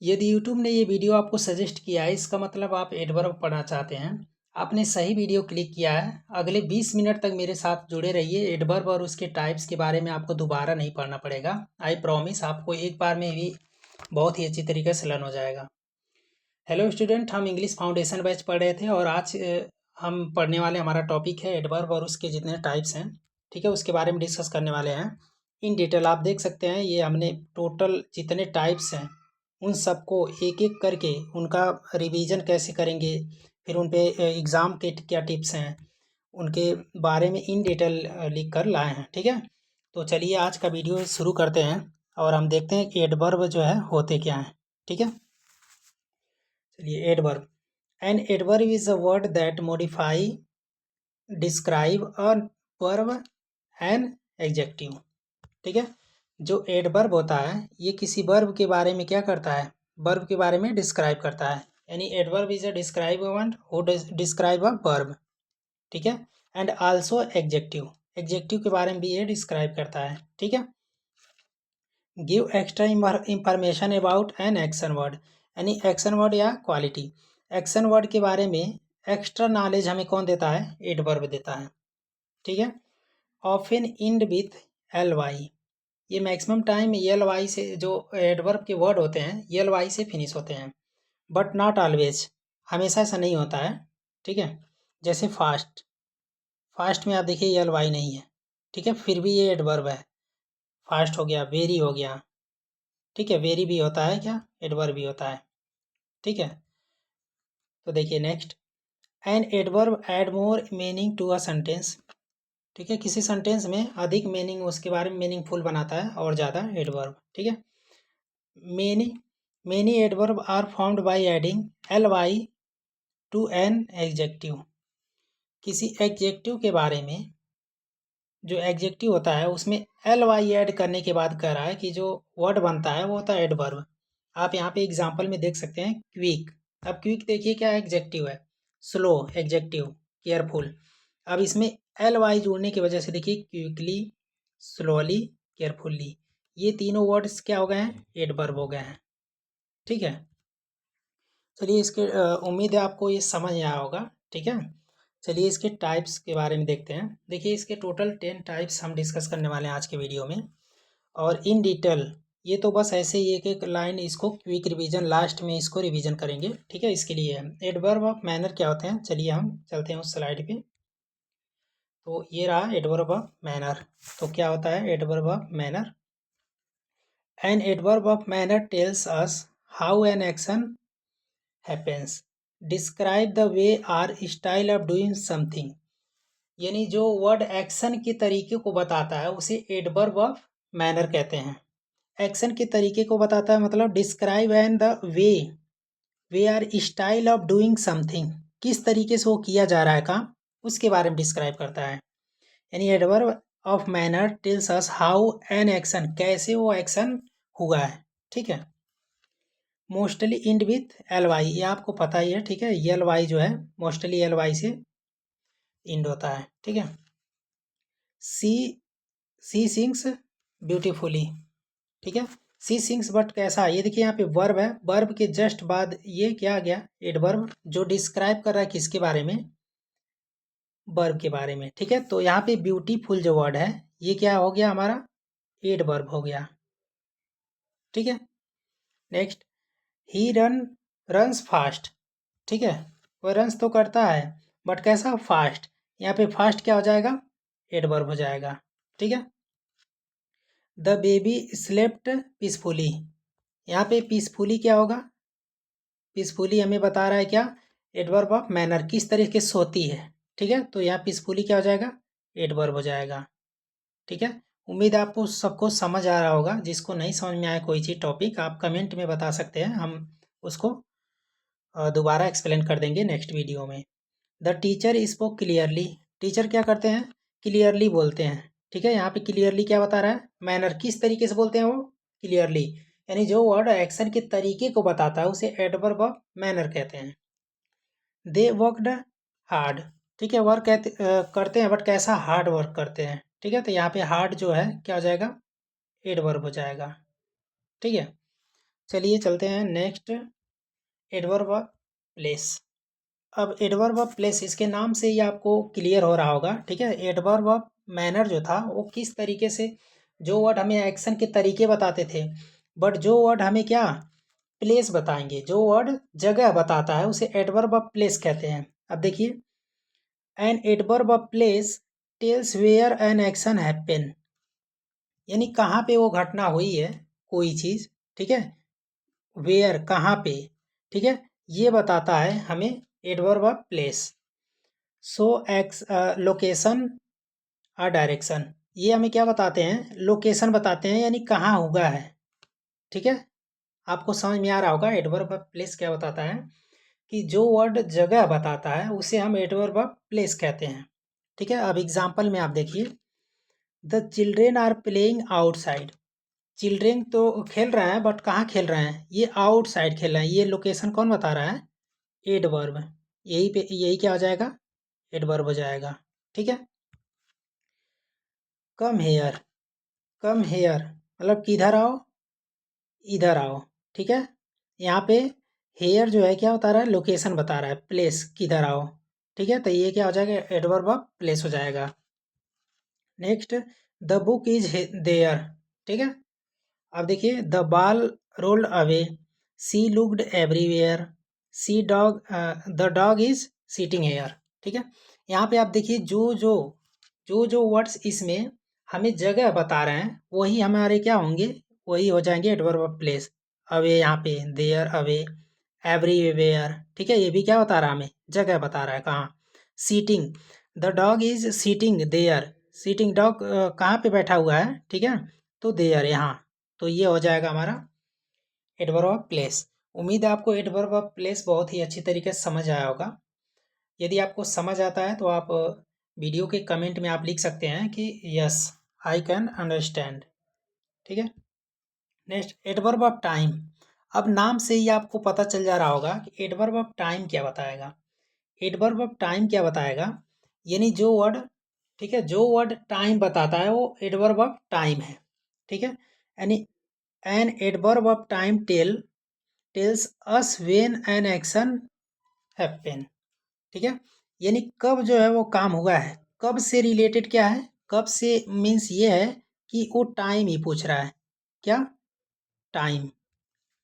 यदि यूट्यूब ने ये वीडियो आपको सजेस्ट किया है, इसका मतलब आप एडवर्ब पढ़ना चाहते हैं। आपने सही वीडियो क्लिक किया है। अगले 20 मिनट तक मेरे साथ जुड़े रहिए। एडवर्ब और उसके टाइप्स के बारे में आपको दोबारा नहीं पढ़ना पड़ेगा। आई प्रॉमिस, आपको एक बार में भी बहुत ही अच्छी तरीके से लर्न हो जाएगा। हेलो स्टूडेंट, हम इंग्लिश फाउंडेशन बैच पढ़ रहे थे और आज हम पढ़ने वाले, हमारा टॉपिक है एडवर्ब और उसके जितने टाइप्स हैं, ठीक है, उसके बारे में डिस्कस करने वाले हैं इन डिटेल। आप देख सकते हैं ये हमने टोटल जितने टाइप्स हैं उन सबको एक एक करके उनका रिवीजन कैसे करेंगे, फिर उन पे एग्ज़ाम के क्या टिप्स हैं, उनके बारे में इन डिटेल लिख कर लाए हैं। ठीक है, तो चलिए आज का वीडियो शुरू करते हैं और हम देखते हैं कि एडवर्ब जो है होते क्या हैं। ठीक है, चलिए adverb. An adverb is a word that modify describe a verb an adjective. ठीक है, जो एडवर्ब होता है ये किसी वर्ब के बारे में क्या करता है, वर्ब के बारे में डिस्क्राइब करता है। यानी adverb is a describe word who describe a verb. ठीक है, एंड आल्सो एडजेक्टिव, एडजेक्टिव के बारे में भी ये डिस्क्राइब करता है। ठीक है, give extra information about an action word, यानी एक्शन वर्ड या क्वालिटी। एक्शन वर्ड के बारे में एक्स्ट्रा नॉलेज हमें कौन देता है, एडवर्ब देता है। ठीक है, often end with L Y, ये मैक्सिमम टाइम एल वाई से, जो एडवर्ब के वर्ड होते हैं एल वाई से फिनिश होते हैं, बट नॉट ऑलवेज, हमेशा ऐसा नहीं होता है। ठीक है, जैसे फास्ट, फास्ट में आप देखिए एल वाई नहीं है, ठीक है, फिर भी ये एडवर्ब है। फास्ट हो गया, वेरी हो गया, ठीक है, वेरी भी होता है क्या, एडवर्ब भी होता है। ठीक है, तो देखिए next, an adverb add more meaning to a sentence. ठीक है, किसी सेंटेंस में अधिक मीनिंग, उसके बारे में मीनिंगफुल बनाता है और ज़्यादा एडवर्ब। ठीक है, many many adverb are formed by adding L Y to an adjective. किसी एडजेक्टिव के बारे में, जो एडजेक्टिव होता है उसमें एल वाई ऐड करने के बाद कह रहा है कि जो वर्ड बनता है वो होता है एडवर्ब। आप यहाँ पे एग्जांपल में देख सकते हैं क्विक। अब क्विक देखिए क्या एडजेक्टिव है, स्लो एडजेक्टिव, केयरफुल। अब इसमें एल वाई जोड़ने की वजह से देखिए क्विकली, स्लोली, केयरफुल्ली, ये तीनों वर्ड्स क्या हो गए हैं, एडवर्ब हो गए हैं। ठीक है, चलिए इसके उम्मीद है आपको ये समझ आया होगा। ठीक है, चलिए इसके टाइप्स के बारे में देखते हैं। देखिए इसके टोटल 10 टाइप्स हम डिस्कस करने वाले हैं आज के वीडियो में, और इन डिटेल। ये तो बस ऐसे ही एक एक लाइन, इसको क्विक रिवीजन लास्ट में इसको रिवीजन करेंगे। ठीक है, इसके लिए एडवर्ब ऑफ मैनर क्या होते हैं, चलिए हम चलते हैं उस स्लाइड पे। तो ये रहा एडवर्ब ऑफ मैनर। तो क्या होता है adverb of manner, an adverb of manner tells us how an action happens, describe the way or style of doing something. यानी जो वर्ड एक्शन के तरीके को बताता है उसे एडवर्ब ऑफ मैनर कहते हैं। एक्शन के तरीके को बताता है मतलब describe and the way, way or style of doing something, किस तरीके से वो किया जा रहा है काम, उसके बारे में डिस्क्राइब करता है। यानी adverb of manner tells us how an action, कैसे वो एक्शन हुआ है। ठीक है, mostly end with L Y, ये आपको पता ही है। ठीक है, एल वाई जो है मोस्टली एल वाई से इंड होता है। ठीक है, सी सी सिंग्स ब्यूटीफुली। ठीक है, सी सिंग्स, बट कैसा, ये देखिए यहाँ पे वर्ब है, वर्ब के जस्ट बाद ये क्या आ गया, एडवर्ब, जो डिस्क्राइब कर रहा है किसके बारे में, वर्ब के बारे में। ठीक है, तो यहाँ पे ब्यूटीफुल जो वर्ड है ये क्या हो गया हमारा, एडवर्ब हो गया। ठीक है, नेक्स्ट, ही रन्स फास्ट। ठीक है, वह रन्स तो करता है बट कैसा, फास्ट। यहाँ पे फास्ट क्या हो जाएगा, एडवर्ब हो जाएगा। ठीक है, द बेबी स्लेप्ट पीसफुली, यहाँ पे पीसफुली क्या होगा, पीसफुली हमें बता रहा है क्या, एडवर्ब ऑफ मैनर, किस तरीके से सोती है। ठीक है, तो यहाँ पीसफुली क्या हो जाएगा, एडवर्ब हो जाएगा। ठीक है, उम्मीद है आपको सबको समझ आ रहा होगा। जिसको नहीं समझ में आया कोई चीज़ टॉपिक, आप कमेंट में बता सकते हैं, हम उसको दोबारा एक्सप्लेन कर देंगे नेक्स्ट वीडियो में। The teacher spoke clearly, teacher क्या करते हैं, क्लियरली बोलते हैं। ठीक है, यहाँ पे क्लियरली क्या बता रहा है, मैनर, किस तरीके से बोलते हैं वो, क्लियरली, यानी जो वर्ड एक्शन के तरीके को बताता है उसे एडवर्ब ऑफ मैनर कहते हैं। दे वर्कड हार्ड, ठीक है, वर्क करते हैं बट कैसा, हार्ड वर्क करते हैं। ठीक है, तो यहाँ पे हार्ड जो है क्या हो जाएगा, एडवर्ब हो जाएगा। ठीक है, चलिए चलते हैं नेक्स्ट, एडवर्ब ऑफ प्लेस। अब एडवर्ब ऑफ प्लेस, इसके नाम से ही आपको क्लियर हो रहा होगा, ठीक है। एडवर्ब ऑफ मैनर जो था वो किस तरीके से, जो वर्ड हमें एक्शन के तरीके बताते थे, बट जो वर्ड हमें क्या प्लेस बताएंगे, जो वर्ड जगह बताता है उसे एडवर्ब ऑफ प्लेस कहते हैं। अब देखिए, an adverb of place tells where an action happen, यानी कहाँ पे वो घटना हुई है, कोई चीज़, ठीक है। वेयर कहाँ पे, ठीक है, ये बताता है हमें adverb of place. So x location और डायरेक्शन, ये हमें क्या बताते हैं, लोकेशन बताते हैं, यानी कहाँ हुआ है, ठीक है। आपको समझ में आ रहा होगा एडवर्ब ऑफ प्लेस क्या बताता है, कि जो वर्ड जगह बताता है उसे हम एडवर्ब ऑफ प्लेस कहते हैं, ठीक है। अब एग्जाम्पल में आप देखिए, the children are playing outside, children तो खेल रहे हैं बट कहाँ खेल रहे हैं, ये आउटसाइड खेल रहे हैं, ये लोकेशन कौन बता रहा है, एडवर्ब। यही पे यही क्या हो जाएगा, एडवर्ब हो जाएगा, ठीक है। कम हेयर, कम हेयर मतलब किधर आओ, इधर आओ, ठीक है। यहाँ पे हेयर जो है क्या बता रहा है, लोकेशन बता रहा है, प्लेस किधर आओ, ठीक है। तो ये क्या हो जाएगा, एडवर्ब ऑफ प्लेस हो जाएगा। Next, the book is there, ठीक है। अब देखिए, the ball rolled away, she looked everywhere, see dog, the dog is sitting here, ठीक है। यहाँ पे आप देखिए, जो वर्ड्स इसमें हमें जगह बता रहे हैं वही हमारे क्या होंगे, वही हो जाएंगे एडवर्ब ऑफ प्लेस। अवे यहाँ पे, देयर अवे, एवरीवेयर, ठीक है, ये भी क्या बता रहा है, हमें जगह बता रहा है, कहाँ। Sitting, the dog is sitting there, sitting dog कहाँ पे बैठा हुआ है, ठीक है, तो देयर यहाँ। तो ये हो जाएगा हमारा एडवर्ब ऑफ प्लेस। उम्मीद है आपको एडवर्ब ऑफ प्लेस बहुत ही अच्छी तरीके से समझ आया होगा। यदि आपको समझ आता है तो आप वीडियो के कमेंट में आप लिख सकते हैं कि यस आई कैन अंडरस्टैंड, ठीक है। Next, adverb of time. अब नाम से ही आपको पता चल जा रहा होगा कि एडवर्ब ऑफ टाइम क्या बताएगा। एडवर्ब ऑफ टाइम क्या बताएगा, यानी जो वर्ड, ठीक है, जो वर्ड टाइम बताता है वो एडवर्ब ऑफ टाइम है, ठीक है। यानी N adverb of time tells us when an action happen, ठीक है। यानी कब जो है वो काम हुआ है, कब से रिलेटेड क्या है, कब से मीन्स ये है कि वो टाइम ही पूछ रहा है, क्या, टाइम,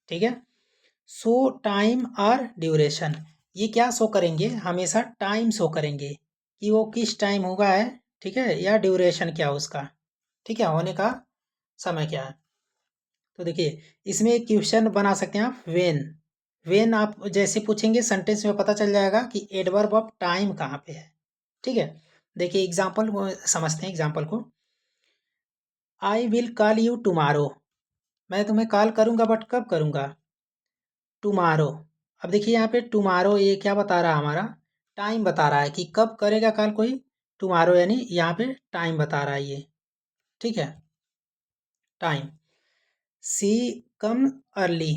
ठीक है। शो टाइम और ड्यूरेशन, ये क्या शो करेंगे, हमेशा टाइम शो करेंगे कि वो किस टाइम हुआ है, ठीक है, या ड्यूरेशन क्या उसका, ठीक है, होने का समय क्या है। तो देखिए, इसमें एक क्वेश्चन बना सकते हैं आप, वेन आप जैसे पूछेंगे सेंटेंस में पता चल जाएगा कि एडवर्ब ऑफ टाइम कहाँ पे है, ठीक है। देखिए एग्जाम्पल को समझते हैं, एग्जाम्पल को, I will call you tomorrow, मैं तुम्हें कॉल करूंगा बट कब करूंगा, टुमारो। अब देखिए यहाँ पे टुमारो ये क्या बता रहा है, हमारा टाइम बता रहा है कि कब करेगा कॉल कोई, टुमारो, यानी यहाँ पे टाइम बता रहा है ये, ठीक है, टाइम। सी कम अर्ली,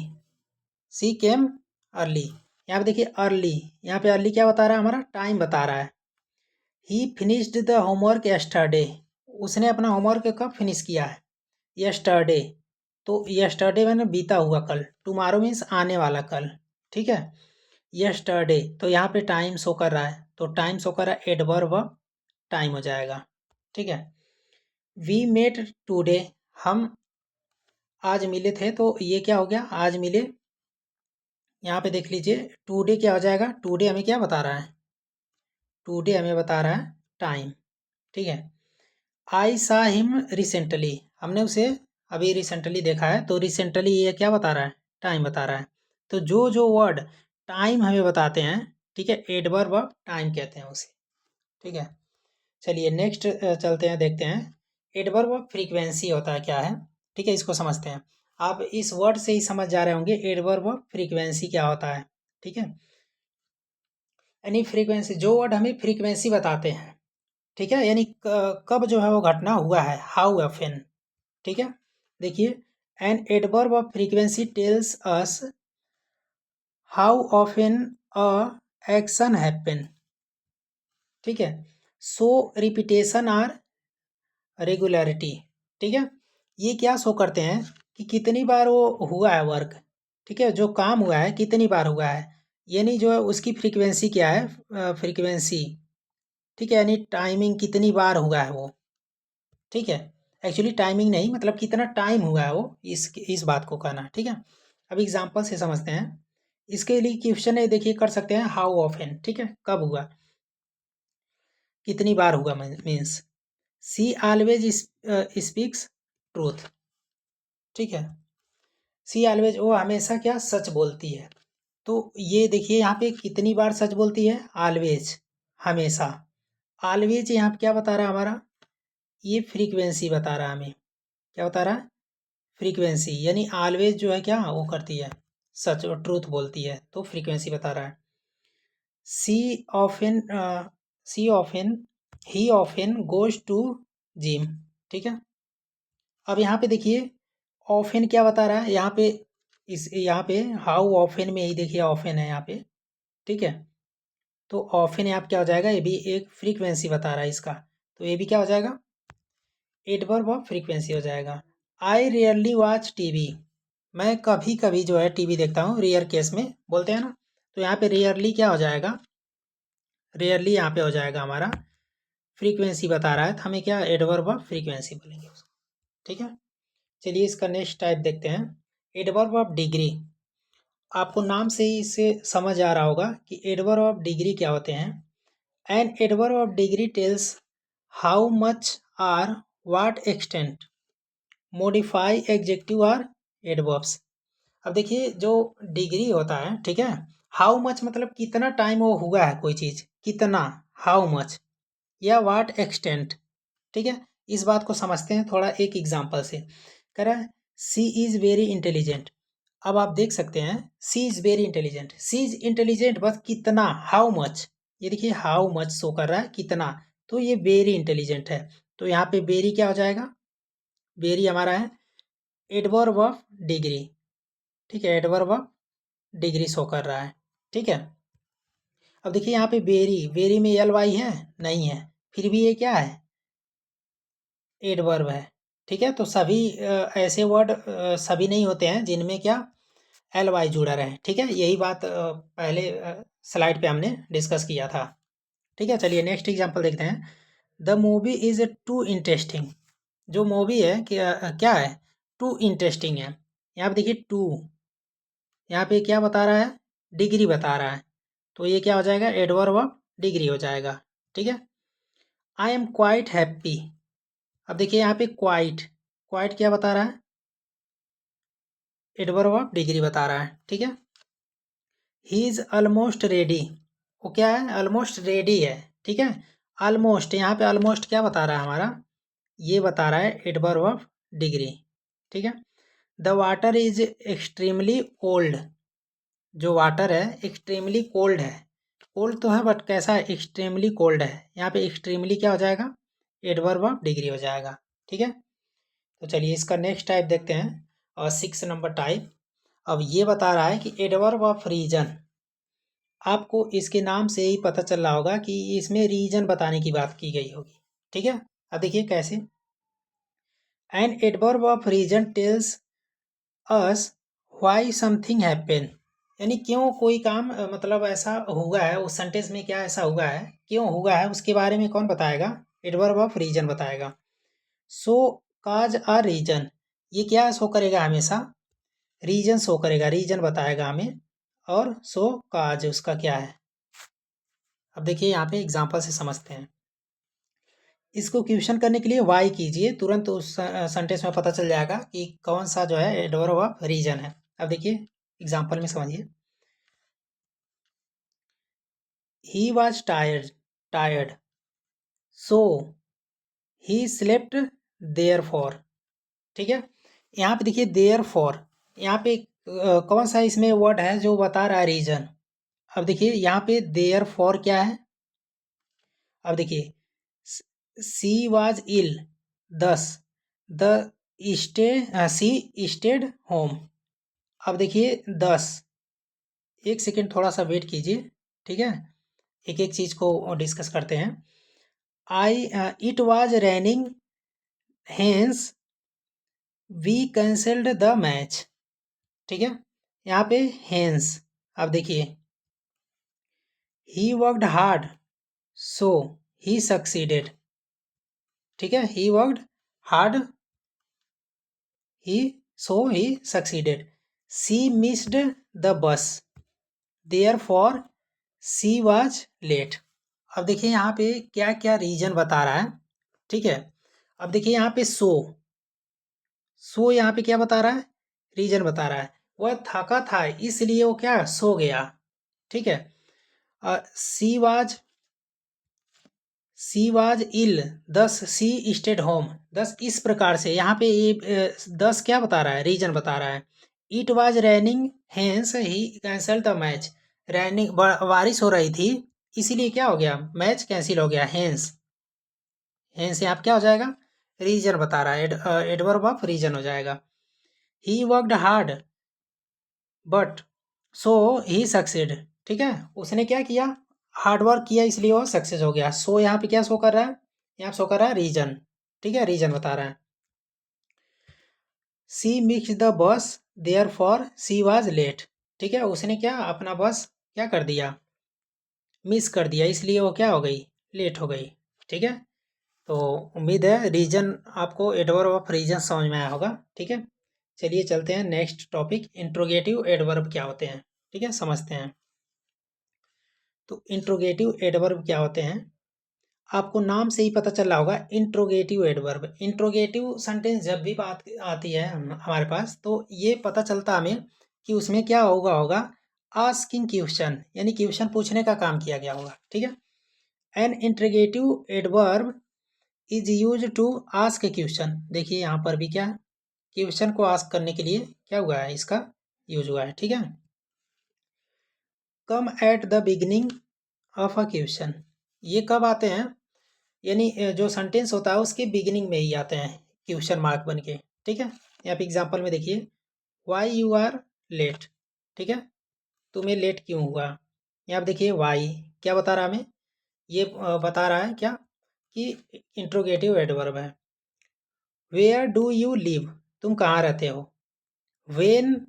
सी केम अर्ली, यहाँ पे देखिए अर्ली, यहाँ पे अर्ली क्या बता रहा है, हमारा टाइम बता रहा है। ही फिनिश्ड द होमवर्क यस्टरडे, उसने अपना होमवर्क कब फिनिश किया है, यस्टरडे। तो यस्टरडे मैंने बीता हुआ कल, टुमारो मीन्स आने वाला कल, ठीक है। यस्टरडे, तो यहाँ पे टाइम शो कर रहा है, तो टाइम शो कर रहा है, एडवर्ब टाइम हो जाएगा, ठीक है। वी मेट टूडे, हम आज मिले थे, तो ये क्या हो गया, आज मिले। यहाँ पे देख लीजिए, टूडे क्या हो जाएगा, टूडे हमें क्या बता रहा है, टूडे हमें बता रहा है टाइम, ठीक है। आई सा हिम रिसेंटली, हमने उसे अभी रिसेंटली देखा है, तो रिसेंटली ये क्या बता रहा है, टाइम बता रहा है। तो जो जो वर्ड टाइम हमें बताते हैं, ठीक है, एडवर्ब ऑफ टाइम कहते हैं उसे, ठीक है। चलिए नेक्स्ट चलते हैं, देखते हैं एडवर्ब ऑफ फ्रीक्वेंसी होता है क्या है, ठीक है, इसको समझते हैं। आप इस वर्ड से ही समझ जा रहे होंगे एडवर्ब ऑफ फ्रीक्वेंसी क्या होता है, ठीक है। यानी फ्रीक्वेंसी, जो वर्ड हमें फ्रीक्वेंसी बताते हैं, ठीक है, यानी कब जो है वो घटना हुआ है, हाउ ऑफन, ठीक है। देखिए, an adverb of frequency tales us how often a action happen, ठीक है। सो रिपीटेशन आर रेगुलरिटी, ठीक है। ये क्या शो करते हैं कि कितनी बार वो हुआ है वर्क, ठीक है, जो काम हुआ है कितनी बार हुआ है, यानी जो है उसकी फ्रीक्वेंसी क्या है, फ्रीक्वेंसी, ठीक है, यानी टाइमिंग कितनी बार हुआ है वो, ठीक है। एक्चुअली टाइमिंग नहीं, मतलब कितना टाइम हुआ है वो, इस बात को कहना, ठीक है। अब एग्जांपल से समझते हैं। इसके लिए क्वेश्चन है, देखिए कर सकते हैं, हाउ ऑफन, ठीक है, कब हुआ, कितनी बार हुआ, मीन्स सी ऑलवेज स्पीक्स ट्रूथ, ठीक है। सी ऑलवेज, वो हमेशा क्या, सच बोलती है। तो ये देखिए यहाँ पे कितनी बार सच बोलती है, ऑलवेज, हमेशा। ऑलवेज यहाँ पे क्या बता रहा है हमारा, ये फ्रीक्वेंसी बता रहा है हमें, क्या बता रहा है, फ्रीक्वेंसी, यानी ऑलवेज जो है क्या वो करती है, सच और ट्रूथ बोलती है, तो फ्रीक्वेंसी बता रहा है। She often she often he often goes to gym, ठीक है। अब यहाँ पे देखिए ऑफन क्या बता रहा है यहाँ पे, इस यहाँ पे हाउ ऑफन में ही देखिए ऑफन है यहाँ पे, ठीक है। तो ऑफन यहाँ पे क्या हो जाएगा, ये भी एक फ्रीक्वेंसी बता रहा है इसका, तो ये भी क्या हो जाएगा, एडवर्ब ऑफ फ्रीक्वेंसी हो जाएगा। आई रेयरली वॉच टीवी, मैं कभी कभी जो है टीवी देखता हूँ, रेयर केस में बोलते हैं ना, तो यहाँ पे रेयरली क्या हो जाएगा, रेयरली यहाँ पे हो जाएगा हमारा, फ्रीक्वेंसी बता रहा है, तो हमें क्या एडवर्ब ऑफ फ्रीक्वेंसी बोलेंगे उसको, ठीक है। चलिए इसका नेक्स्ट टाइप देखते हैं, एडवर्ब ऑफ डिग्री। आपको नाम से ही इसे समझ आ रहा होगा कि एडवर्ब ऑफ डिग्री क्या होते हैं। An adverb of degree tells how much or what extent modify adjective or adverbs. अब देखिए जो डिग्री होता है, ठीक है, हाउ मच मतलब कितना टाइम वो हुआ है कोई चीज़, कितना, हाउ मच, या व्हाट एक्सटेंट, ठीक है। इस बात को समझते हैं थोड़ा एक एग्जांपल से। कह रहा है सी इज़ वेरी इंटेलिजेंट। अब आप देख सकते हैं she is very intelligent, she is intelligent बस कितना, हाउ मच, ये देखिए हाउ मच शो कर रहा है कितना, तो ये वेरी इंटेलिजेंट है। तो यहाँ पे वेरी क्या हो जाएगा, वेरी हमारा है एडवर्ब ऑफ डिग्री, ठीक है, एडवर्ब ऑफ डिग्री शो कर रहा है, ठीक है। अब देखिए यहाँ पे वेरी, वेरी में एल वाई है, नहीं है, फिर भी ये क्या है, एडवर्ब है, ठीक है। तो सभी ऐसे वर्ड सभी नहीं होते हैं जिनमें क्या एल वाई जुड़ा रहे, ठीक है। यही बात पहले स्लाइड पे हमने डिस्कस किया था, ठीक है। चलिए नेक्स्ट एग्जांपल देखते हैं। The movie is too interesting, जो मूवी है क्या है, टू इंटरेस्टिंग है। यहाँ पे देखिए टू, यहाँ पे क्या बता रहा है, डिग्री बता रहा है, तो ये क्या हो जाएगा, एडवर्ब ऑफ डिग्री हो जाएगा, ठीक है। I am quite happy. अब देखिए यहाँ पे क्वाइट, क्वाइट क्या बता रहा है, एडवर्ब ऑफ डिग्री बता रहा है, ठीक है। ही इज़ ऑलमोस्ट रेडी, वो क्या है, ऑलमोस्ट रेडी है, ठीक है। ऑलमोस्ट, यहाँ पे ऑलमोस्ट क्या बता रहा है हमारा, ये बता रहा है एडवर्ब ऑफ डिग्री, ठीक है। The water is extremely cold, जो वाटर है एक्सट्रीमली कोल्ड है, कोल्ड तो है बट कैसा है, एक्सट्रीमली कोल्ड है। यहाँ पे एक्सट्रीमली क्या हो जाएगा, एडवर्ब ऑफ डिग्री हो जाएगा, ठीक है। तो चलिए इसका नेक्स्ट टाइप देखते हैं, और 6 नंबर टाइप। अब ये बता रहा है कि एडवर्ब ऑफ रीजन, आपको इसके नाम से ही पता चल रहा होगा कि इसमें रीजन बताने की बात की गई होगी, ठीक है। अब देखिए कैसे, an adverb of reason tells us why something happen, यानी क्यों कोई काम मतलब ऐसा हुआ है, उस सेंटेंस में क्या ऐसा हुआ है, क्यों हुआ है, उसके बारे में कौन बताएगा, एडवर्ब ऑफ रीजन बताएगा। सो काज आ रीजन, ये क्या शो करेगा, हमेशा रीजन शो करेगा, रीजन बताएगा हमें, और सो काज उसका क्या है। अब देखिए यहाँ पे एग्जांपल से समझते हैं। इसको क्वेश्चन करने के लिए वाई कीजिए, तुरंत उस सेंटेंस में पता चल जाएगा कि कौन सा जो है एडवर्ब ऑफ रीजन है। अब देखिए एग्जांपल में समझिए, he was tired so he slept there for, ठीक है। यहाँ पे देखिए देयर फॉर, यहाँ पे कौन सा इसमें वर्ड है जो बता रहा है रीजन। अब देखिए यहाँ पे देयर फॉर क्या है, अब देखिए सी was ill thus the stay she stayed home. अब देखिए 10, एक सेकेंड थोड़ा सा वेट कीजिए, ठीक है, एक एक चीज़ को डिस्कस करते हैं। I it was raining hence we cancelled the match, ठीक है। यहाँ पे हेंस, अब देखिए he worked hard so he succeeded, ठीक है, he worked hard he so he succeeded, she missed the bus therefore she was late. अब देखिए यहाँ पे क्या क्या रीजन बता रहा है, ठीक है। अब देखिए यहाँ पे सो यहाँ पे क्या बता रहा है, रीजन बता रहा है, वह थका था इसलिए वो क्या सो गया, ठीक है। सी वाज इल दस सी स्टेड होम, दस इस प्रकार से यहाँ पे ये दस क्या बता रहा है, रीजन बता रहा है। It was raining hence he cancel the match, raining बारिश हो रही थी इसीलिए क्या हो गया, मैच कैंसिल हो गया। हेंस, हेंस यहाँ पे क्या हो जाएगा, रीजन बता रहा है, एडवर्ब ऑफ रीजन हो जाएगा। ही worked hard but so he succeed, ठीक है, उसने क्या किया, हार्डवर्क किया इसलिए वो सक्सेस हो गया। सो यहाँ पे क्या शो कर रहा है, यहाँ शो कर रहा है रीजन, ठीक है, रीजन बता रहा है। सी मिक्स the bus therefore she was late, ठीक है, उसने क्या अपना बस क्या कर दिया, मिस कर दिया इसलिए वो क्या हो गई, लेट हो गई, ठीक है। तो उम्मीद है रीजन आपको एडवर्ब ऑफ रीजन समझ में आया होगा, ठीक है। चलिए चलते हैं नेक्स्ट टॉपिक, इंट्रोगेटिव एडवर्ब क्या होते हैं, ठीक है, समझते हैं। तो इंट्रोगेटिव एडवर्ब क्या होते हैं, आपको नाम से ही पता चल रहा होगा, इंट्रोगेटिव एडवर्ब। इंट्रोगेटिव सेंटेंस जब भी बात आती है हमारे पास, तो ये पता चलता हमें कि उसमें क्या होगा आस्किंग क्वेश्चन, यानी क्वेश्चन पूछने का काम किया गया होगा, ठीक है। An interrogative adverb is use to ask a question, देखिए यहाँ पर भी क्या, क्वेश्चन को आस्क करने के लिए क्या हुआ है, इसका यूज हुआ है, ठीक है। Come at the beginning of a question, ये कब आते हैं, यानी जो सेंटेंस होता है उसके बिगिनिंग में ही आते हैं क्वेश्चन मार्क बन के, ठीक है। यहाँ पे एग्जांपल में देखिए, वाई यू आर लेट, ठीक है, तुम्हें लेट क्यों हुआ। यहाँ पे देखिए वाई क्या बता रहा है हमें, ये बता रहा है क्या कि इंट्रोगेटिव एडवर्ब है। वेयर डू यू लिव, तुम कहाँ रहते हो। वेन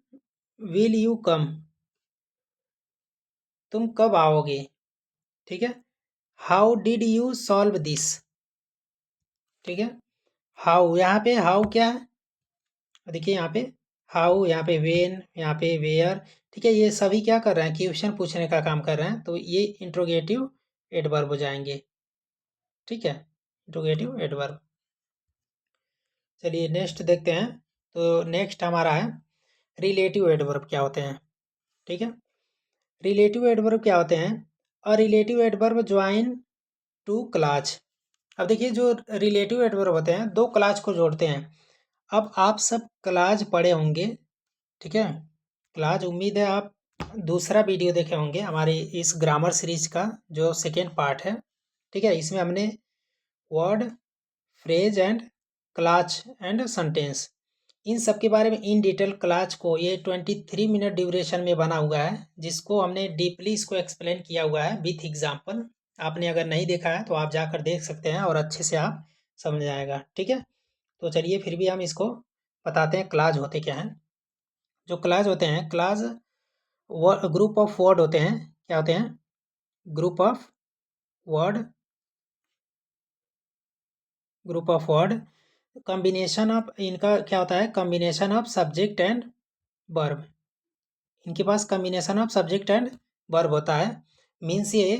विल यू कम, तुम कब आओगे, ठीक है। How did you solve this, ठीक है। हाउ, यहाँ पे हाउ क्या है, देखिए यहाँ पे हाउ, यहाँ पे वेन, यहाँ पे वेयर, ठीक है, ये सभी क्या कर रहे हैं, क्वेश्चन पूछने का काम कर रहे हैं, तो ये इंट्रोगेटिव एडवर्ब हो जाएंगे, ठीक है, इंट्रोगेटिव एडवर्ब। चलिए नेक्स्ट देखते हैं। तो नेक्स्ट हमारा है रिलेटिव एडवर्ब क्या होते हैं, ठीक है। रिलेटिव एडवर्ब क्या होते हैं, और relative adverb join to clause. अब देखिए जो रिलेटिव एडवर्ब होते हैं दो क्लाज को जोड़ते हैं। अब आप सब क्लाज पढ़े होंगे, ठीक है, क्लाज, उम्मीद है आप दूसरा वीडियो देखे होंगे हमारे इस ग्रामर सीरीज का जो सेकेंड पार्ट है, ठीक है। इसमें हमने word, phrase and clause and sentence, इन सब के बारे में इन डिटेल, क्लाच को ये 23 मिनट ड्यूरेशन में बना हुआ है, जिसको हमने डीपली इसको एक्सप्लेन किया हुआ है विथ एग्जाम्पल। आपने अगर नहीं देखा है तो आप जाकर देख सकते हैं और अच्छे से आप समझ आएगा, ठीक है। तो चलिए फिर भी हम इसको बताते हैं क्लाज होते क्या हैं। जो क्लाज होते हैं, क्लाज ग्रुप ऑफ वर्ड होते हैं, क्या होते हैं, group of word, group of word, combination of, इनका क्या होता है, combination of subject and verb, इनके पास combination of subject and verb होता है। मीन्स ये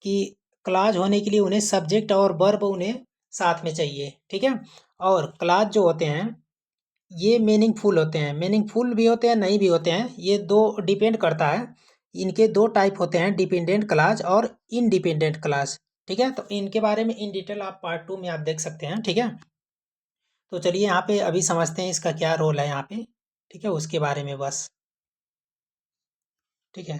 कि क्लाज होने के लिए उन्हें सब्जेक्ट और वर्ब उन्हें साथ में चाहिए, ठीक है। और क्लाज जो होते हैं ये मीनिंगफुल होते हैं, मीनिंगफुल भी होते हैं, नहीं भी होते हैं, ये दो डिपेंड करता है। इनके दो टाइप होते हैं, डिपेंडेंट क्लाज और इनडिपेंडेंट क्लाज, ठीक है। तो इनके बारे में इन डिटेल आप पार्ट 2 में आप देख सकते हैं, ठीक है। तो चलिए यहाँ पे अभी समझते हैं इसका क्या रोल है यहाँ पे, ठीक है, उसके बारे में बस, ठीक है।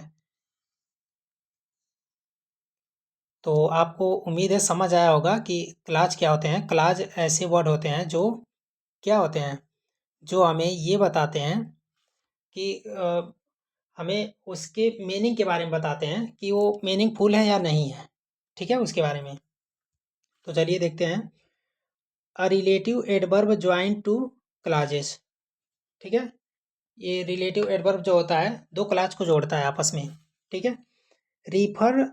तो आपको उम्मीद है समझ आया होगा कि क्लाज क्या होते हैं। क्लाज ऐसे वर्ड होते हैं जो क्या होते हैं, जो हमें ये बताते हैं कि हमें उसके मीनिंग के बारे में बताते हैं कि वो मीनिंगफुल है या नहीं है, ठीक है, उसके बारे में। तो चलिए देखते हैं, a relative adverb join two clauses, ठीक है। ये रिलेटिव एडवर्ब जो होता है दो क्लास को जोड़ता है आपस में, ठीक है। Refer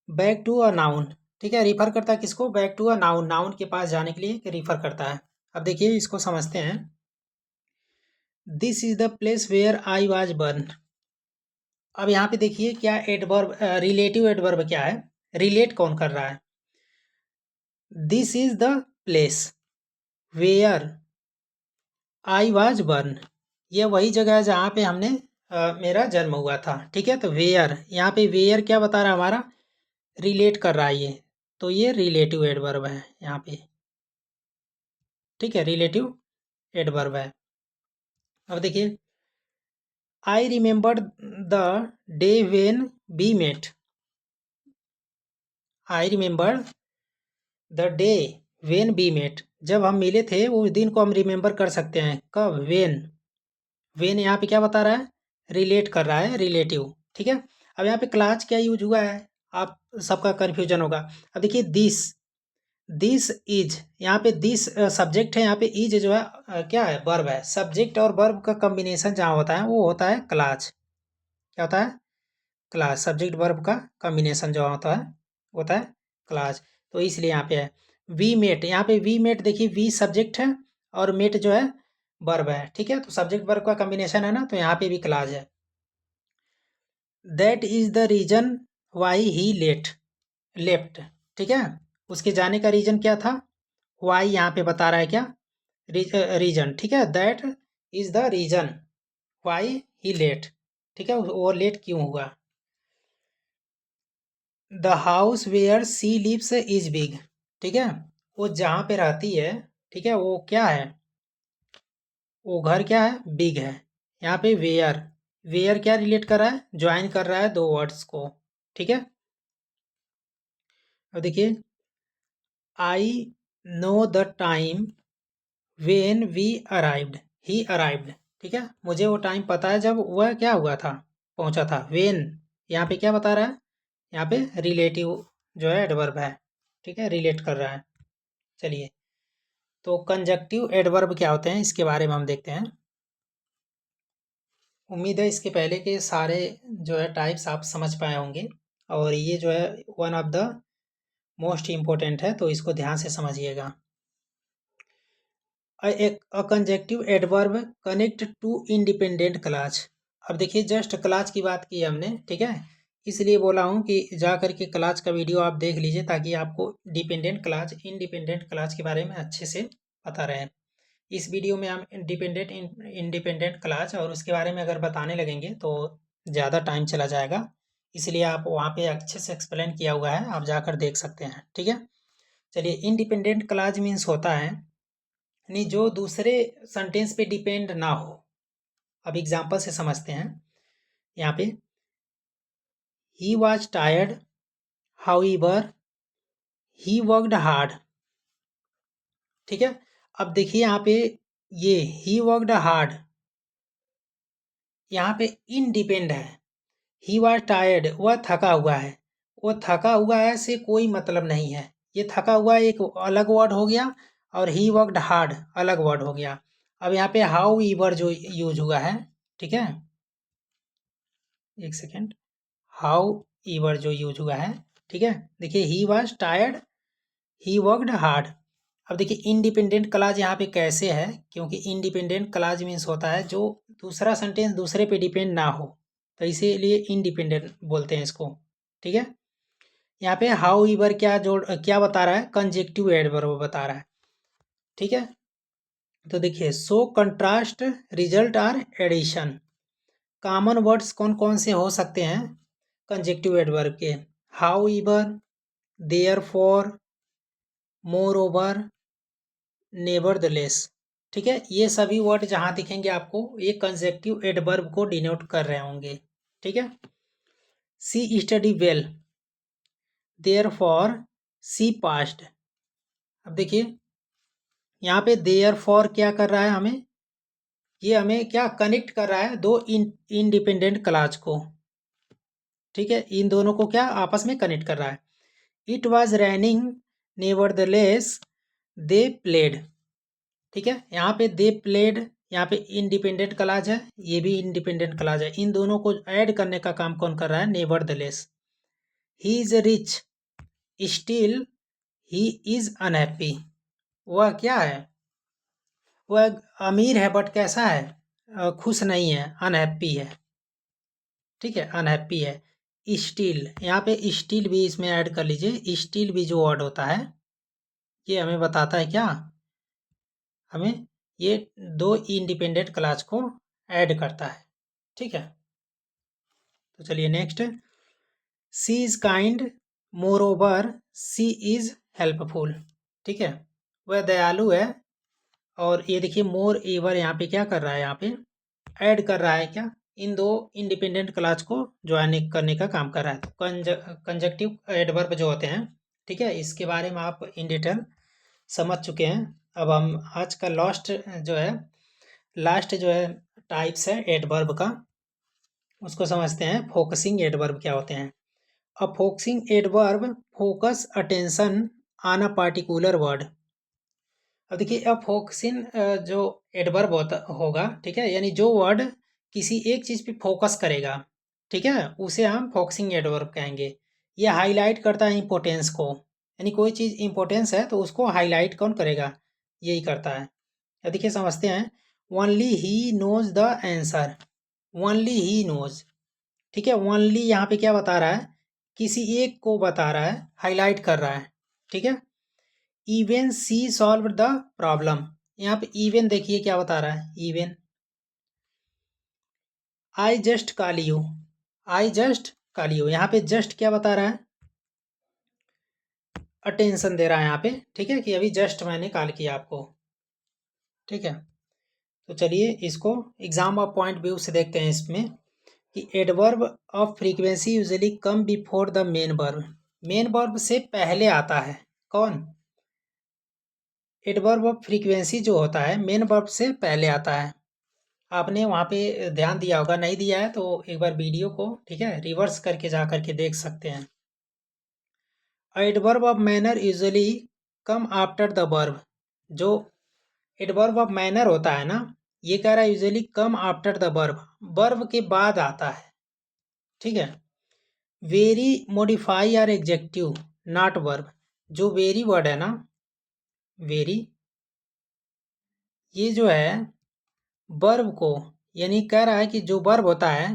back to a noun, ठीक है, रिफर करता है किसको, back to a noun, noun के पास जाने के लिए रिफर करता है। अब देखिए इसको समझते हैं। This is the place where I was born. अब यहाँ पे देखिए क्या एडवर्ब, रिलेटिव एडवर्ब क्या है, रिलेट कौन कर रहा है। This is the place where I was born, ये वही जगह है जहाँ पे हमने मेरा जन्म हुआ था, ठीक है। तो वेयर, यहाँ पे वेयर क्या बता रहा है हमारा, रिलेट कर रहा है ये, तो ये रिलेटिव एडवर्ब है यहाँ पे, ठीक है, रिलेटिव एडवर्ब है। अब देखिए I remember the day when we met. I remember the day when we met, जब हम मिले थे उस दिन को हम रिमेंबर कर सकते हैं, कब, वेन। वेन यहाँ पे क्या बता रहा है, रिलेट कर रहा है, रिलेटिव, ठीक है। अब यहाँ पे क्लास क्या यूज हुआ है, आप सबका कन्फ्यूजन होगा। अब देखिए दिस, दिस इज, यहाँ पे दिस सब्जेक्ट है, यहाँ पे इज जो है क्या है, वर्ब है। सब्जेक्ट और वर्ब का कॉम्बिनेशन जहाँ होता है वो होता है क्लास। क्या होता है, क्लास। सब्जेक्ट वर्ब का कॉम्बिनेशन जो होता है क्लास। तो इसलिए यहाँ पे है वी मेट, यहाँ पे वी मेट देखिए, वी सब्जेक्ट है और मेट जो है वर्ब है, ठीक है। तो सब्जेक्ट वर्ब का कॉम्बिनेशन है ना, तो यहाँ पे भी क्लास है। That is the reason why he left, ठीक है। उसके जाने का रीजन क्या था, वाई यहाँ पे बता रहा है क्या, रीजन, ठीक है। That is the reason why he late, ठीक है, वो लेट क्यों हुआ। The house where she lives is big, ठीक है, वो जहाँ पे रहती है, ठीक है, वो क्या है, वो घर क्या है, बिग है। यहाँ पे वेयर, वेयर क्या रिलेट कर रहा है, ज्वाइन कर रहा है दो वर्ड्स को, ठीक है। अब देखिए I know the time when we arrived, he arrived, ठीक है, मुझे वो टाइम पता है जब वह क्या हुआ था, पहुंचा था। वेन यहाँ पे क्या बता रहा है, यहाँ पे रिलेटिव जो है एडवर्ब है, ठीक है, रिलेट कर रहा है। चलिए, तो कंजक्टिव एडवर्ब क्या होते हैं इसके बारे में हम देखते हैं। उम्मीद है इसके पहले के सारे जो है टाइप्स आप समझ पाए होंगे, और ये जो है one of the most important है, तो इसको ध्यान से समझिएगा। A conjunctive adverb connect two independent clause. अब देखिए जस्ट क्लास की बात की हमने, ठीक है, इसलिए बोला हूँ कि जा करके क्लास का वीडियो आप देख लीजिए ताकि आपको डिपेंडेंट क्लास, इंडिपेंडेंट क्लास के बारे में अच्छे से पता रहे। इस वीडियो में हम डिपेंडेंट इंडिपेंडेंट क्लास और उसके बारे में अगर बताने लगेंगे तो ज़्यादा टाइम चला जाएगा, इसलिए आप वहाँ पे अच्छे से एक्सप्लेन किया हुआ है, आप जाकर देख सकते हैं, ठीक है। चलिए, इंडिपेंडेंट क्लास मीन्स होता है यानी जो दूसरे सेंटेंस पे डिपेंड ना हो। अब एग्जांपल से समझते हैं। यहाँ पे ही was tired however he worked hard, ठीक है। अब देखिए यहाँ पे ये ही वर्कड हार्ड यहाँ पे इनडिपेंड है। ही वॉज टायर्ड, वह थका हुआ है, वो थका हुआ है से कोई मतलब नहीं है, ये थका हुआ एक अलग वर्ड हो गया और ही वर्कड हार्ड अलग वर्ड हो गया। अब यहाँ पे हाउ ईवर जो यूज हुआ है, ठीक है, एक सेकेंड, हाउ ईवर जो यूज हुआ है, ठीक है। देखिए ही was tired he worked hard. अब देखिए इंडिपेंडेंट क्लाज यहाँ पे कैसे है, क्योंकि इंडिपेंडेंट क्लाज मीन्स होता है जो दूसरा सेंटेंस दूसरे पे डिपेंड ना हो, तो इसीलिए इंडिपेंडेंट बोलते हैं इसको, ठीक है। यहाँ पे हाउ ईवर क्या बता रहा है, कंजेक्टिव एडवर्ब बता रहा है, ठीक है। तो देखिए so contrast result or addition, common words कौन कौन से हो सकते हैं कंजेक्टिव एडवर्ब के, however, therefore, moreover, nevertheless, ठीक है। ये सभी वर्ड जहाँ दिखेंगे आपको ये कंजेक्टिव एडवर्ब को डिनोट कर रहे होंगे, ठीक है। She study well, therefore she passed. अब देखिए यहाँ पे देयर फॉर क्या कर रहा है हमें, ये हमें क्या कनेक्ट कर रहा है दो इंडिपेंडेंट क्लास को, ठीक है, इन दोनों को क्या आपस में कनेक्ट कर रहा है। It was raining nevertheless they played, ठीक है, यहाँ पे दे प्लेड यहाँ पे इंडिपेंडेंट क्लॉज है, ये भी इंडिपेंडेंट क्लॉज है। इन दोनों को ऐड करने का काम कौन कर रहा है? Nevertheless. He is rich still he is unhappy. वह क्या है? वह अमीर है बट कैसा है? खुश नहीं है, अनहैप्पी है। ठीक है, अनहैप्पी है। स्टिल, यहाँ पे स्टिल भी इसमें ऐड कर लीजिए। स्टिल भी जो वर्ड होता है ये हमें बताता है क्या? हमें ये दो इंडिपेंडेंट क्लास को ऐड करता है। ठीक है, तो चलिए next. She is kind moreover she is helpful. ठीक है, वह दयालु है। और ये देखिए मोर एवर यहाँ पे क्या कर रहा है? यहाँ पे ऐड कर रहा है क्या? इन दो इंडिपेंडेंट क्लास को ज्वाइन करने का काम कर रहा है। तो कंजक्टिव एडवर्ब जो होते हैं, ठीक है, इसके बारे में आप इन डिटेल समझ चुके हैं। अब हम आज का लास्ट जो है टाइप्स है एडवर्ब का, उसको समझते हैं। फोकसिंग एडवर्ब क्या होते हैं? A focusing adverb focus attention on a particular word. अब देखिए अब फोकसिंग जो एडवर्ब होगा, ठीक है, यानी जो वर्ड किसी एक चीज़ पे फोकस करेगा, ठीक है, उसे हम फोकसिंग एडवर्ब कहेंगे। ये हाईलाइट करता है इम्पोर्टेंस को, यानी कोई चीज़ इम्पोर्टेंस है तो उसको हाईलाइट कौन करेगा? यही करता है। अब देखिए समझते हैं। Only he knows the answer. Only he knows, ठीक है, ओनली यहाँ पे क्या बता रहा है? किसी एक को बता रहा है, हाईलाइट कर रहा है। ठीक है, even she solve the problem. यहाँ पे इवन देखिए क्या बता रहा है? Even I just call you. I just call you, यहाँ पे जस्ट क्या बता रहा है? अटेंशन दे रहा है यहाँ पे। ठीक है, कि अभी जस्ट मैंने कॉल किया आपको। ठीक है, तो चलिए इसको एग्जाम ऑफ पॉइंट व्यू से देखते हैं इसमें कि adverb of frequency usually come before the main verb. Main verb से पहले आता है कौन? एडवर्ब ऑफ फ्रीक्वेंसी जो होता है मेन वर्ब से पहले आता है। आपने वहाँ पे ध्यान दिया होगा, नहीं दिया है तो एक बार वीडियो को, ठीक है, रिवर्स करके जा करके देख सकते हैं। Adverb of manner usually come after the verb. जो एडवर्ब ऑफ मैनर होता है ना, ये कह रहा है usually come after the verb, verb के बाद आता है। ठीक है, very modify or adjective not verb. जो वेरी वर्ड है ना, वेरी, ये जो है वर्ब को, यानी कह रहा है कि जो वर्ब होता है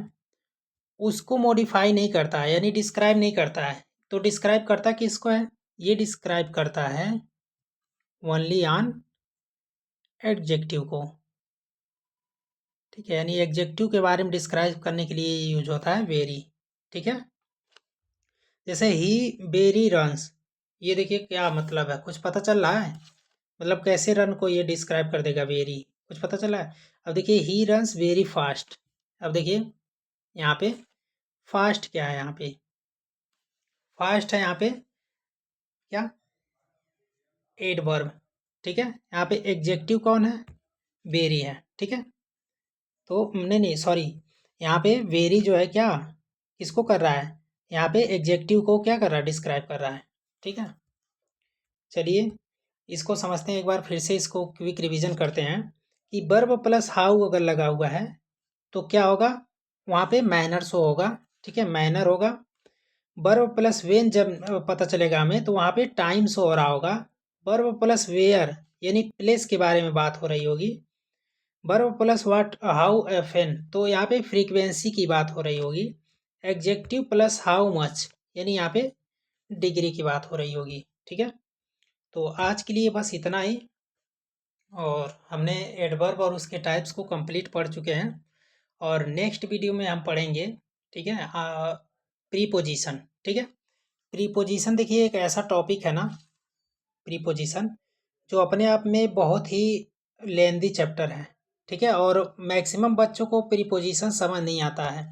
उसको मॉडिफाई नहीं करता है, यानी डिस्क्राइब नहीं करता है। तो डिस्क्राइब करता किसको है? ये डिस्क्राइब करता है ओनली ऑन एडजेक्टिव को। ठीक है, यानी एडजेक्टिव के बारे में डिस्क्राइब करने के लिए यूज होता है वेरी। ठीक है, जैसे ही वेरी रन्स, ये देखिए क्या मतलब है? कुछ पता चल रहा है? मतलब कैसे रन को ये डिस्क्राइब कर देगा वेरी, कुछ पता चला है? अब देखिए ही रन्स वेरी फास्ट। अब देखिए यहाँ पे फास्ट क्या है? यहाँ पे फास्ट है, यहाँ पे क्या? एडवर्ब। ठीक है, यहाँ पे एग्जेक्टिव कौन है? वेरी है। ठीक है, तो नहीं सॉरी, यहाँ पे वेरी जो है क्या किसको कर रहा है? यहाँ पे एग्जेक्टिव को क्या कर रहा है? डिस्क्राइब कर रहा है। ठीक है, चलिए इसको समझते हैं एक बार फिर से, इसको क्विक रिवीजन करते हैं कि वर्ब प्लस हाउ अगर लगा हुआ है तो क्या होगा? वहाँ पे मैनर शो होगा। ठीक है, मैनर होगा। वर्ब प्लस वेन जब पता चलेगा हमें तो वहाँ पे टाइम शो हो रहा होगा। वर्ब प्लस वेयर यानी प्लेस के बारे में बात हो रही होगी। वर्ब प्लस व्हाट हाउ एफएन तो यहाँ पे फ्रीक्वेंसी की बात हो रही होगी। एग्जेक्टिव प्लस हाउ मच यानी यहाँ पे डिग्री की बात हो रही होगी। ठीक है, तो आज के लिए बस इतना ही। और हमने एडवर्ब और उसके टाइप्स को कंप्लीट पढ़ चुके हैं। और नेक्स्ट वीडियो में हम पढ़ेंगे, ठीक है, प्रीपोजिशन। ठीक है, प्रीपोजिशन देखिए एक ऐसा टॉपिक है ना, प्रीपोजिशन, जो अपने आप में बहुत ही लेंदी चैप्टर है। ठीक है, और मैक्सिमम बच्चों को प्रीपोजिशन समझ नहीं आता है।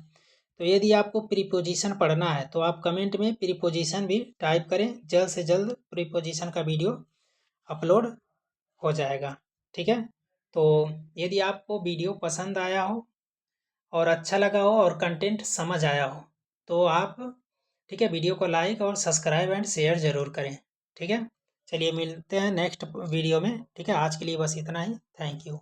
तो यदि आपको प्रीपोजिशन पढ़ना है तो आप कमेंट में प्रीपोजिशन भी टाइप करें, जल्द से जल्द प्रीपोजिशन का वीडियो अपलोड हो जाएगा। ठीक है, तो यदि आपको वीडियो पसंद आया हो और अच्छा लगा हो और कंटेंट समझ आया हो तो आप, ठीक है, वीडियो को लाइक और सब्सक्राइब एंड शेयर ज़रूर करें। ठीक है, चलिए मिलते हैं नेक्स्ट वीडियो में। ठीक है, आज के लिए बस इतना ही। Thank you.